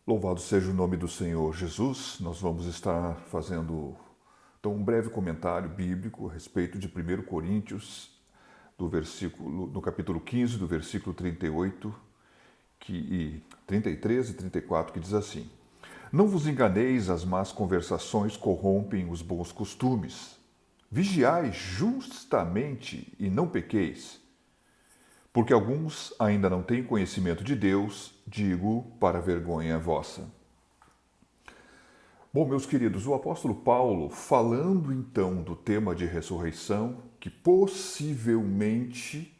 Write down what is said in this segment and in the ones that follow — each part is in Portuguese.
Louvado seja o nome do Senhor Jesus. Nós vamos estar fazendo então um breve comentário bíblico a respeito de 1 Coríntios, no capítulo 15, do versículo 38, 33 e 34, que diz assim: Não vos enganeis, as más conversações corrompem os bons costumes. Vigiai justamente e não pequeis, porque alguns ainda não têm conhecimento de Deus, digo para vergonha vossa. Bom, meus queridos, o apóstolo Paulo, falando então do tema de ressurreição, que possivelmente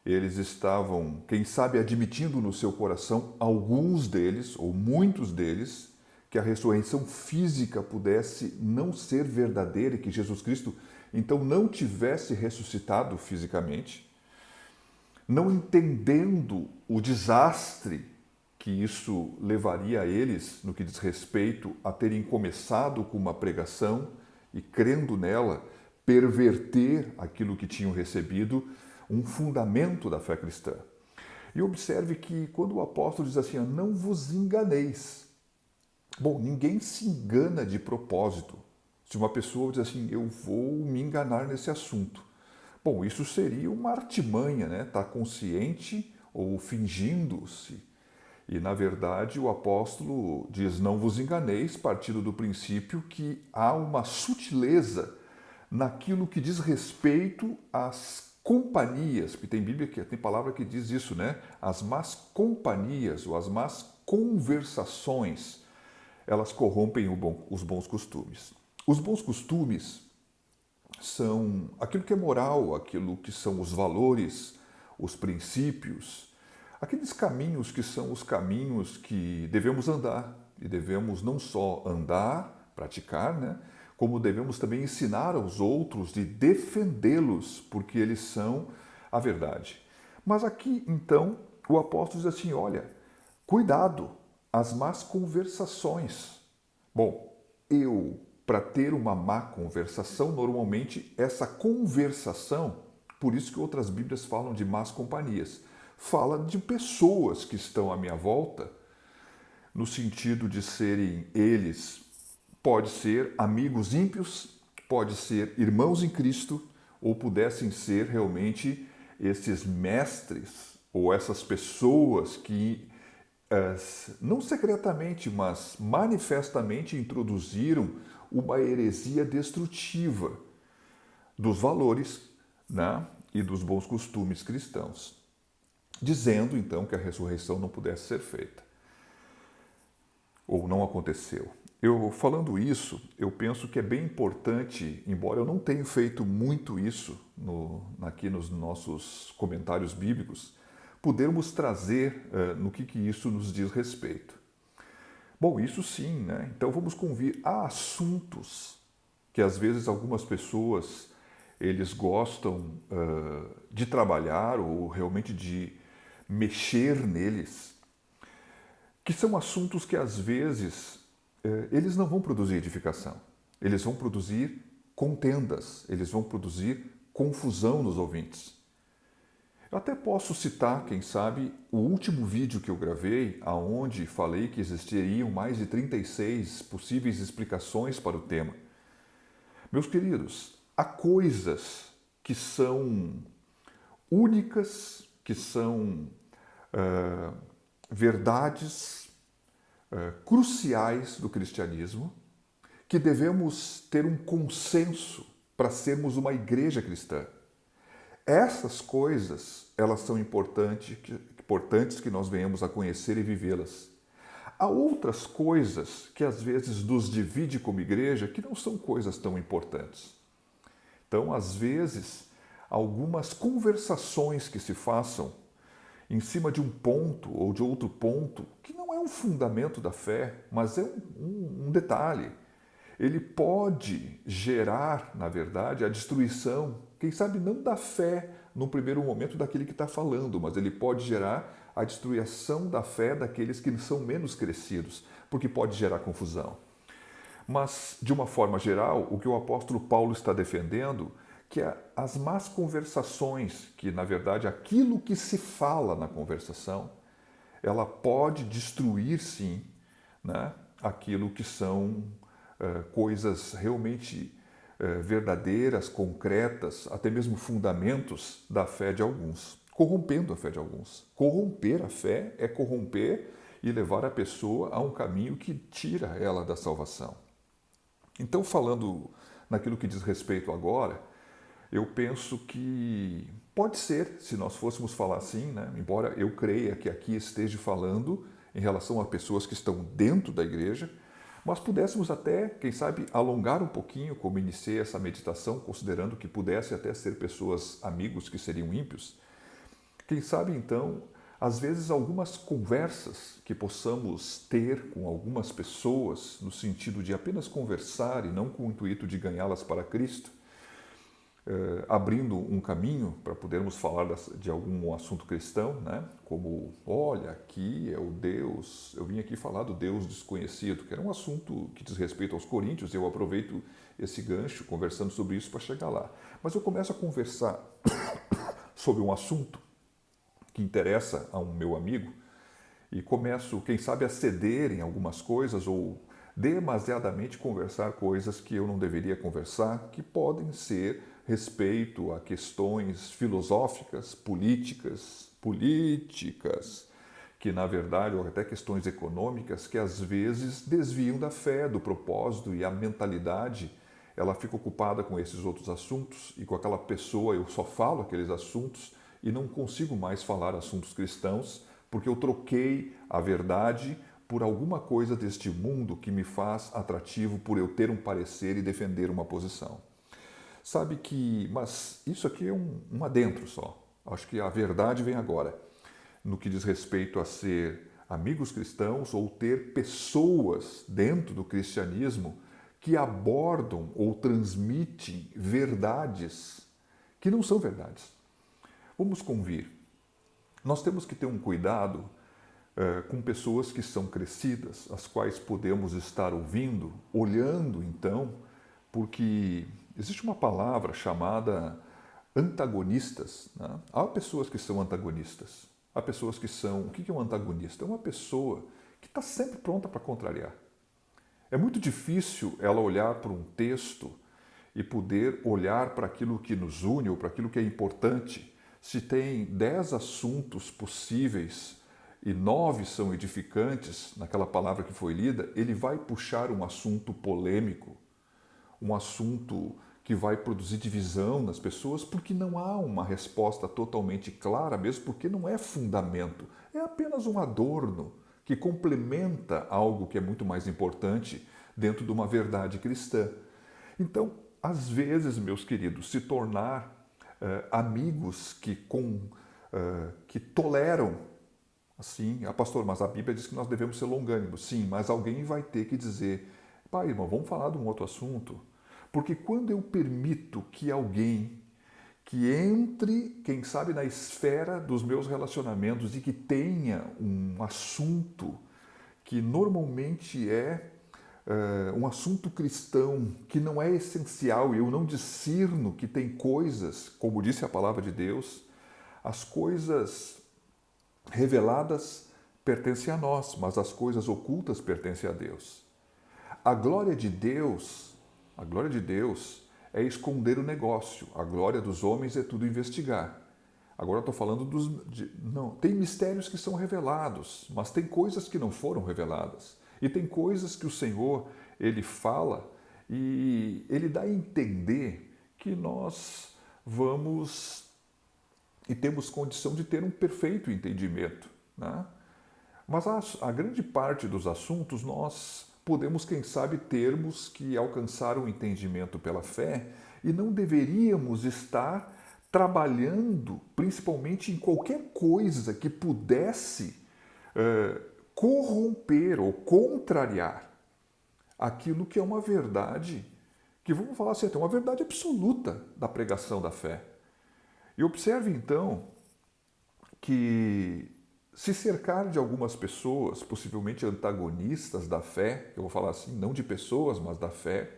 eles estavam, quem sabe, admitindo no seu coração, alguns deles, ou muitos deles, que a ressurreição física pudesse não ser verdadeira e que Jesus Cristo então não tivesse ressuscitado fisicamente, não entendendo o desastre que isso levaria a eles no que diz respeito a terem começado com uma pregação e, crendo nela, perverter aquilo que tinham recebido, um fundamento da fé cristã. E observe que quando o apóstolo diz assim, não vos enganeis. Bom, ninguém se engana de propósito. Se uma pessoa diz assim, eu vou me enganar nesse assunto. Bom, isso seria uma artimanha, né? Tá consciente ou fingindo-se. E, na verdade, o apóstolo diz, não vos enganeis, partindo do princípio que há uma sutileza naquilo que diz respeito às companhias, porque tem Bíblia, tem palavra que diz isso, né? As más companhias ou as más conversações, elas corrompem os bons costumes. Os bons costumes são aquilo que é moral, aquilo que são os valores, os princípios, aqueles caminhos que são os caminhos que devemos andar. E devemos não só andar, praticar, né? Como devemos também ensinar aos outros de defendê-los, porque eles são a verdade. Mas aqui, então, o apóstolo diz assim, olha, cuidado, as más conversações. Bom, para ter uma má conversação, normalmente essa conversação, por isso que outras Bíblias falam de más companhias, fala de pessoas que estão à minha volta, no sentido de serem eles, pode ser amigos ímpios, pode ser irmãos em Cristo, ou pudessem ser realmente esses mestres, ou essas pessoas que não secretamente, mas manifestamente introduziram uma heresia destrutiva dos valores, né, e dos bons costumes cristãos, dizendo então que a ressurreição não pudesse ser feita, ou não aconteceu. Falando isso, eu penso que é bem importante, embora eu não tenha feito muito isso aqui nos nossos comentários bíblicos, podermos trazer no que isso nos diz respeito. Bom, isso sim, né? Então vamos convir a assuntos que às vezes algumas pessoas eles gostam de trabalhar ou realmente de mexer neles, que são assuntos que às vezes eles não vão produzir edificação, eles vão produzir contendas, eles vão produzir confusão nos ouvintes. Eu até posso citar, quem sabe, o último vídeo que eu gravei, aonde falei que existiriam mais de 36 possíveis explicações para o tema. Meus queridos, há coisas que são únicas, que são verdades cruciais do cristianismo, que devemos ter um consenso para sermos uma igreja cristã. Essas coisas, elas são importantes que nós venhamos a conhecer e vivê-las. Há outras coisas que às vezes nos divide como igreja que não são coisas tão importantes. Então, às vezes, algumas conversações que se façam em cima de um ponto ou de outro ponto, que não é um fundamento da fé, mas é um detalhe. Ele pode gerar, na verdade, a destruição, quem sabe não da fé no primeiro momento daquele que está falando, mas ele pode gerar a destruição da fé daqueles que são menos crescidos, porque pode gerar confusão. Mas, de uma forma geral, o que o apóstolo Paulo está defendendo, que é as más conversações, que na verdade aquilo que se fala na conversação, ela pode destruir, sim, né, aquilo que são coisas realmente verdadeiras, concretas, até mesmo fundamentos da fé de alguns, corrompendo a fé de alguns. Corromper a fé é corromper e levar a pessoa a um caminho que tira ela da salvação. Então, falando naquilo que diz respeito agora, eu penso que pode ser, se nós fôssemos falar assim, né? Embora eu creia que aqui esteja falando em relação a pessoas que estão dentro da igreja, mas pudéssemos até, quem sabe, alongar um pouquinho, como iniciei essa meditação, considerando que pudesse até ser pessoas, amigos que seriam ímpios. Quem sabe, então, às vezes algumas conversas que possamos ter com algumas pessoas, no sentido de apenas conversar e não com o intuito de ganhá-las para Cristo, abrindo um caminho para podermos falar de algum assunto cristão, né? Como, olha, aqui é o Deus, eu vim aqui falar do Deus desconhecido, que era um assunto que diz respeito aos coríntios, e eu aproveito esse gancho conversando sobre isso para chegar lá. Mas eu começo a conversar sobre um assunto que interessa a um meu amigo e começo, quem sabe, a ceder em algumas coisas ou demasiadamente conversar coisas que eu não deveria conversar, que podem ser respeito a questões filosóficas, políticas, que na verdade, ou até questões econômicas, que às vezes desviam da fé, do propósito, e a mentalidade ela fica ocupada com esses outros assuntos, e com aquela pessoa eu só falo aqueles assuntos e não consigo mais falar assuntos cristãos, porque eu troquei a verdade por alguma coisa deste mundo que me faz atrativo por eu ter um parecer e defender uma posição. Sabe que, mas isso aqui é um adentro só. Acho que a verdade vem agora, no que diz respeito a ser amigos cristãos ou ter pessoas dentro do cristianismo que abordam ou transmitem verdades que não são verdades. Vamos convir. Nós temos que ter um cuidado com pessoas que são crescidas, as quais podemos estar ouvindo, olhando então, porque existe uma palavra chamada antagonistas. Né? Há pessoas que são antagonistas. Há pessoas que são... O que é um antagonista? É uma pessoa que está sempre pronta para contrariar. É muito difícil ela olhar para um texto e poder olhar para aquilo que nos une ou para aquilo que é importante. Se tem 10 assuntos possíveis e 9 são edificantes, naquela palavra que foi lida, ele vai puxar um assunto polêmico, um assunto que vai produzir divisão nas pessoas, porque não há uma resposta totalmente clara, mesmo porque não é fundamento, é apenas um adorno que complementa algo que é muito mais importante dentro de uma verdade cristã. Então, às vezes, meus queridos, se tornar amigos que toleram, assim, pastor, mas a Bíblia diz que nós devemos ser longânimos. Sim, mas alguém vai ter que dizer, pai, irmão, vamos falar de um outro assunto. Porque quando eu permito que alguém que entre, quem sabe, na esfera dos meus relacionamentos e que tenha um assunto que normalmente é um assunto cristão, que não é essencial, e eu não discerno que tem coisas, como disse a palavra de Deus, as coisas reveladas pertencem a nós, mas as coisas ocultas pertencem a Deus. A glória de Deus é esconder o negócio. A glória dos homens é tudo investigar. Agora eu estou falando não, tem mistérios que são revelados, mas tem coisas que não foram reveladas. E tem coisas que o Senhor, Ele fala e Ele dá a entender que nós vamos e temos condição de ter um perfeito entendimento. Né? Mas a grande parte dos assuntos nós podemos, quem sabe, termos que alcançar um entendimento pela fé e não deveríamos estar trabalhando, principalmente em qualquer coisa que pudesse corromper ou contrariar aquilo que é uma verdade, que vamos falar assim, é uma verdade absoluta da pregação da fé. E observe então que se cercar de algumas pessoas, possivelmente antagonistas da fé, eu vou falar assim, não de pessoas, mas da fé,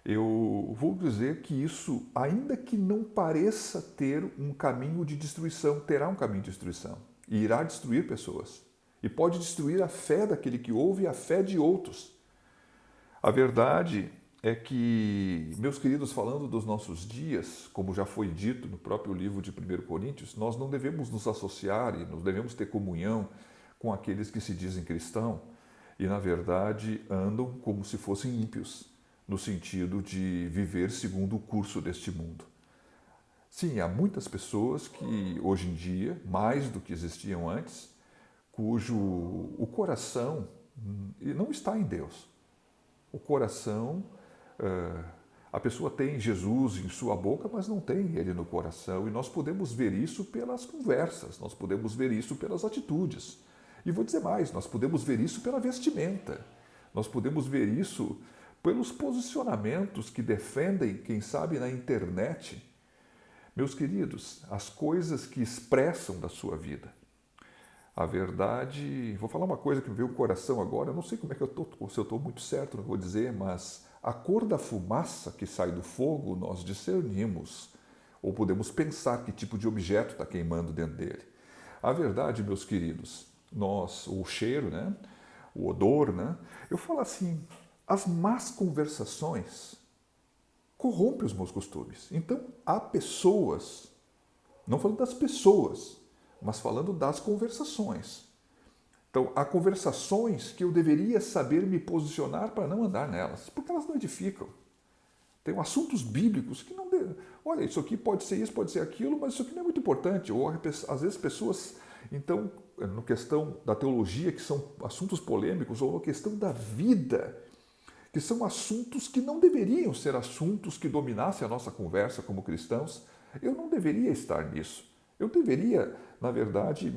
eu vou dizer que isso, ainda que não pareça ter um caminho de destruição, terá um caminho de destruição. e irá destruir pessoas. E pode destruir a fé daquele que ouve e a fé de outros. A verdade é que, meus queridos, falando dos nossos dias, como já foi dito no próprio livro de 1 Coríntios, nós não devemos nos associar e não devemos ter comunhão com aqueles que se dizem cristãos e, na verdade, andam como se fossem ímpios, no sentido de viver segundo o curso deste mundo. Sim, há muitas pessoas que, hoje em dia, mais do que existiam antes, cujo o coração não está em Deus. O coração, a pessoa tem Jesus em sua boca, mas não tem ele no coração. E nós podemos ver isso pelas conversas, nós podemos ver isso pelas atitudes. E vou dizer mais, nós podemos ver isso pela vestimenta. Nós podemos ver isso pelos posicionamentos que defendem, quem sabe, na internet. Meus queridos, as coisas que expressam da sua vida. A verdade, vou falar uma coisa que me veio o coração agora, eu não sei como é que eu estou, se eu estou muito certo, não vou dizer, mas a cor da fumaça que sai do fogo nós discernimos, ou podemos pensar que tipo de objeto está queimando dentro dele. A verdade, meus queridos, o cheiro, né? O odor, né? Eu falo assim, as más conversações corrompem os bons costumes. Então, há pessoas, não falando das pessoas, mas falando das conversações. Então, há conversações que eu deveria saber me posicionar para não andar nelas, porque elas não edificam. Tem assuntos bíblicos que não... Olha, isso aqui pode ser isso, pode ser aquilo, mas isso aqui não é muito importante. Ou, às vezes, pessoas, então, na questão da teologia, que são assuntos polêmicos, ou na questão da vida, que são assuntos que não deveriam ser assuntos que dominassem a nossa conversa como cristãos. Eu não deveria estar nisso. Eu deveria, na verdade,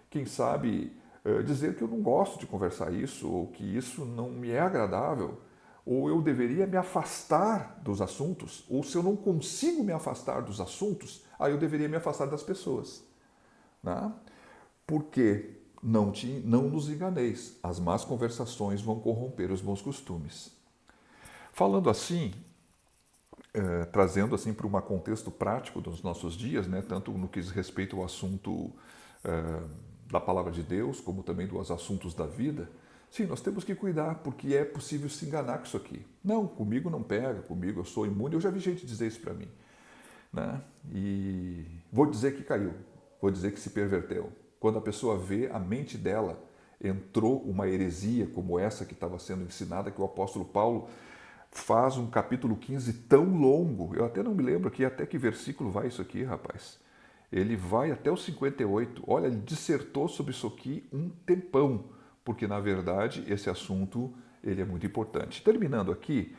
quem sabe, dizer que eu não gosto de conversar isso, ou que isso não me é agradável, ou eu deveria me afastar dos assuntos, ou se eu não consigo me afastar dos assuntos, aí eu deveria me afastar das pessoas. Né? Porque não nos enganeis, as más conversações vão corromper os bons costumes. Falando assim, trazendo assim para um contexto prático dos nossos dias, né, tanto no que diz respeito ao assunto da palavra de Deus, como também dos assuntos da vida, sim, nós temos que cuidar, porque é possível se enganar com isso aqui. Não, comigo não pega, comigo eu sou imune, eu já vi gente dizer isso para mim. Né? E vou dizer que caiu, vou dizer que se perverteu. Quando a pessoa vê, a mente dela entrou uma heresia como essa que estava sendo ensinada, que o apóstolo Paulo faz um capítulo 15 tão longo, eu até não me lembro aqui até que versículo vai isso aqui, rapaz. Ele vai até o 58. Olha, ele dissertou sobre isso aqui um tempão, porque na verdade esse assunto ele é muito importante. Terminando aqui,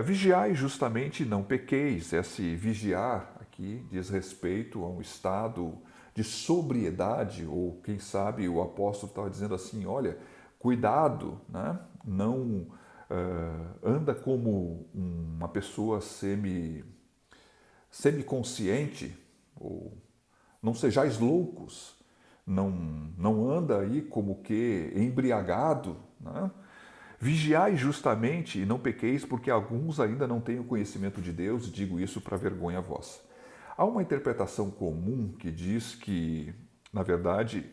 vigiai justamente e não pequeis. Esse vigiar aqui diz respeito a um estado de sobriedade, ou quem sabe o apóstolo estava dizendo assim, olha, cuidado, né? Não anda como uma pessoa semiconsciente, ou não sejais loucos, não anda aí como que embriagado, né? Vigiai justamente e não pequeis, porque alguns ainda não têm o conhecimento de Deus, e digo isso para vergonha vossa. Há uma interpretação comum que diz que, na verdade,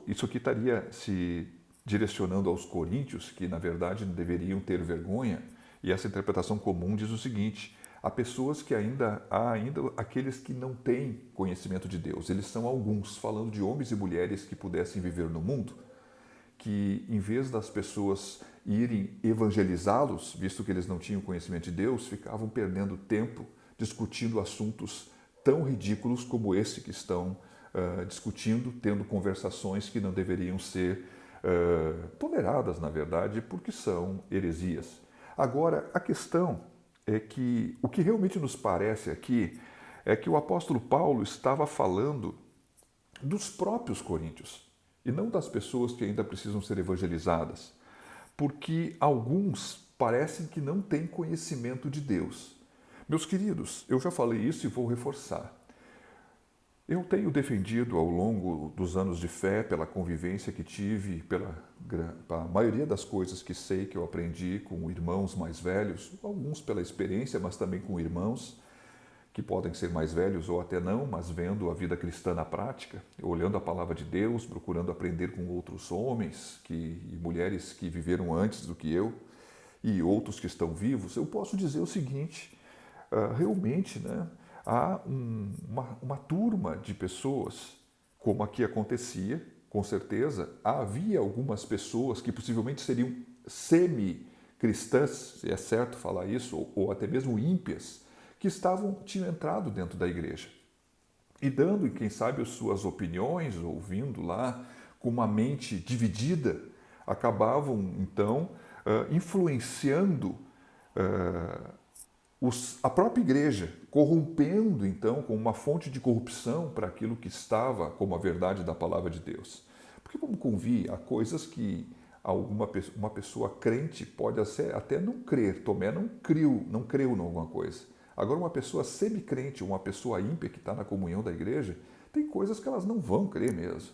isso aqui estaria se direcionando aos coríntios, que na verdade deveriam ter vergonha, e essa interpretação comum diz o seguinte: há pessoas que há ainda aqueles que não têm conhecimento de Deus. Eles são alguns, falando de homens e mulheres que pudessem viver no mundo, que em vez das pessoas irem evangelizá-los, visto que eles não tinham conhecimento de Deus, ficavam perdendo tempo discutindo assuntos tão ridículos como esse que estão discutindo, tendo conversações que não deveriam ser toleradas, na verdade, porque são heresias. Agora, a questão é que o que realmente nos parece aqui é que o apóstolo Paulo estava falando dos próprios coríntios e não das pessoas que ainda precisam ser evangelizadas, porque alguns parecem que não têm conhecimento de Deus. Meus queridos, eu já falei isso e vou reforçar. Eu tenho defendido ao longo dos anos de fé, pela convivência que tive, pela maioria das coisas que sei que eu aprendi com irmãos mais velhos, alguns pela experiência, mas também com irmãos, que podem ser mais velhos ou até não, mas vendo a vida cristã na prática, olhando a palavra de Deus, procurando aprender com outros homens e mulheres que viveram antes do que eu e outros que estão vivos, eu posso dizer o seguinte: realmente, né, há uma turma de pessoas, como aqui acontecia, com certeza, havia algumas pessoas que possivelmente seriam semi-cristãs, se é certo falar isso, ou até mesmo ímpias, que tinham entrado dentro da igreja. E dando, quem sabe, as suas opiniões, ouvindo lá, com uma mente dividida, acabavam, então, influenciando a própria igreja, corrompendo, então, com uma fonte de corrupção para aquilo que estava como a verdade da palavra de Deus. Porque vamos convir, há coisas que uma pessoa crente pode até não crer. Tomé não creu em alguma coisa. Agora, uma pessoa semi-crente, uma pessoa ímpia que está na comunhão da igreja, tem coisas que elas não vão crer mesmo.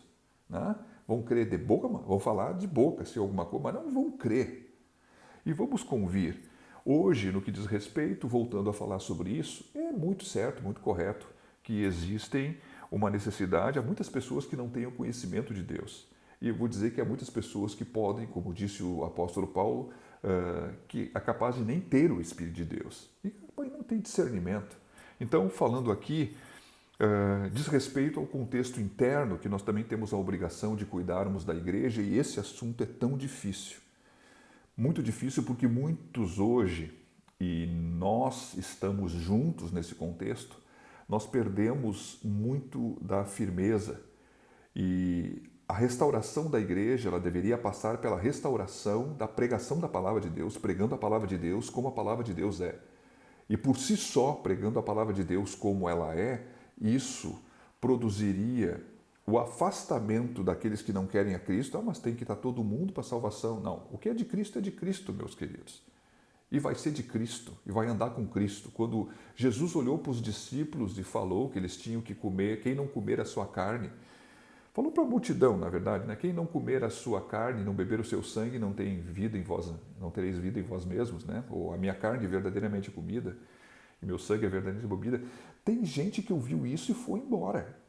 Né? Vão crer de boca, vão falar de boca se alguma coisa, mas não vão crer. E vamos convir. Hoje, no que diz respeito, voltando a falar sobre isso, é muito certo, muito correto que existem uma necessidade, há muitas pessoas que não têm o conhecimento de Deus. E eu vou dizer que há muitas pessoas que podem, como disse o apóstolo Paulo, que é capaz de nem ter o Espírito de Deus. E não tem discernimento. Então, falando aqui, diz respeito ao contexto interno, que nós também temos a obrigação de cuidarmos da igreja, e esse assunto é tão difícil. Muito difícil porque muitos hoje, e nós estamos juntos nesse contexto, nós perdemos muito da firmeza. E a restauração da igreja, ela deveria passar pela restauração da pregação da palavra de Deus, pregando a palavra de Deus como a palavra de Deus é. E por si só, pregando a palavra de Deus como ela é, isso produziria o afastamento daqueles que não querem a Cristo. Mas tem que estar todo mundo para a salvação. Não, o que é de Cristo, meus queridos. E vai ser de Cristo, e vai andar com Cristo. Quando Jesus olhou para os discípulos e falou que eles tinham que comer, quem não comer a sua carne, falou para a multidão, na verdade, né? Quem não comer a sua carne, não beber o seu sangue, não tem vida em vós, não tereis vida em vós mesmos, né? Ou a minha carne é verdadeiramente comida, e meu sangue é verdadeiramente bebida. Tem gente que ouviu isso e foi embora.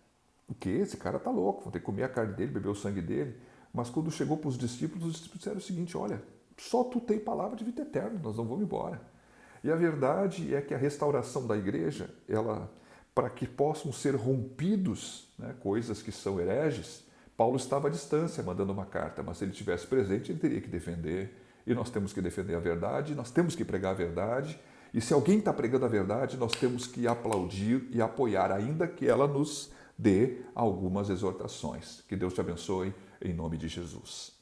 O quê? Esse cara tá louco, vão ter que comer a carne dele, beber o sangue dele. Mas quando chegou para os discípulos disseram o seguinte: olha, só tu tem palavra de vida eterna, nós não vamos embora. E a verdade é que a restauração da igreja, ela, para que possam ser rompidos, né, coisas que são hereges, Paulo estava à distância mandando uma carta, mas se ele estivesse presente, ele teria que defender. E nós temos que defender a verdade, nós temos que pregar a verdade. E se alguém está pregando a verdade, nós temos que aplaudir e apoiar, ainda que ela nos dê algumas exortações. Que Deus te abençoe, em nome de Jesus.